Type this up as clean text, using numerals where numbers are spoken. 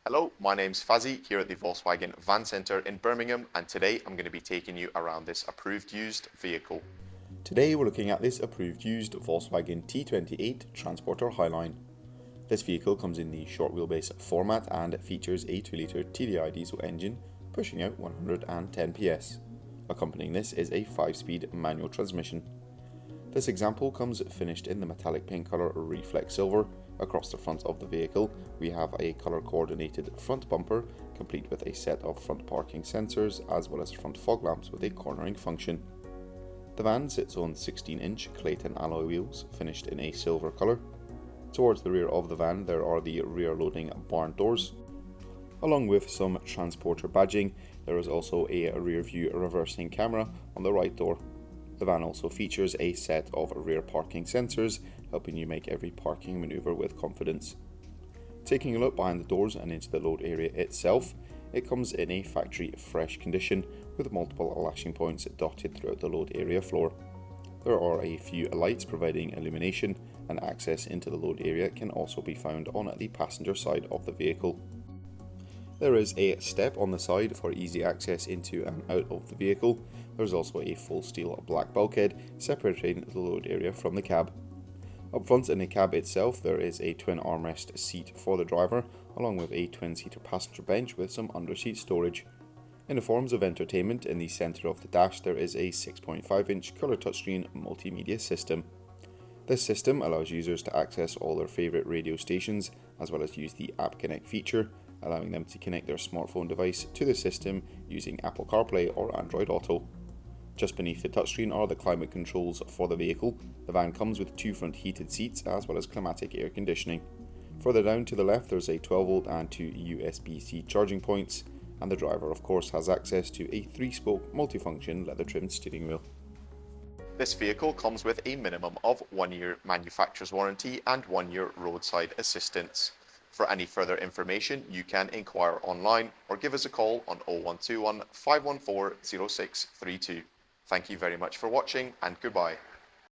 Hello, my name's Fazzy here at the Volkswagen Van Centre in Birmingham, and today I'm going to be taking you around this approved used vehicle. Today we're looking at this approved used Volkswagen T28 Transporter Highline. This vehicle comes in the short wheelbase format and features a 2-litre TDI diesel engine pushing out 110 PS. Accompanying this is a 5-speed manual transmission. This example comes finished in the metallic paint colour Reflex Silver. Across the front of the vehicle we have a colour coordinated front bumper complete with a set of front parking sensors as well as front fog lamps with a cornering function. The van sits on 16-inch Clayton alloy wheels finished in a silver colour. Towards the rear of the van there are the rear loading barn doors. Along with some transporter badging, there is also a rear view reversing camera on the right door. The van also features a set of rear parking sensors, helping you make every parking manoeuvre with confidence. Taking a look behind the doors and into the load area itself, it comes in a factory fresh condition with multiple lashing points dotted throughout the load area floor. There are a few lights providing illumination, and access into the load area can also be found on the passenger side of the vehicle. There is a step on the side for easy access into and out of the vehicle. There's also a full steel black bulkhead separating the load area from the cab. Up front in the cab itself there is a twin armrest seat for the driver, along with a twin-seater passenger bench with some under-seat storage. In the forms of entertainment, in the centre of the dash there is a 6.5-inch colour touchscreen multimedia system. This system allows users to access all their favourite radio stations as well as use the App Connect feature, allowing them to connect their smartphone device to the system using Apple CarPlay or Android Auto. Just beneath the touchscreen are the climate controls for the vehicle. The van comes with 2 front heated seats as well as climatic air conditioning. Further down to the left there's a 12V and 2 USB-C charging points, and the driver of course has access to a 3-spoke multifunction leather trimmed steering wheel. This vehicle comes with a minimum of 1 year manufacturer's warranty and 1 year roadside assistance. For any further information you can inquire online or give us a call on 0121 514 0632. Thank you very much for watching, and goodbye.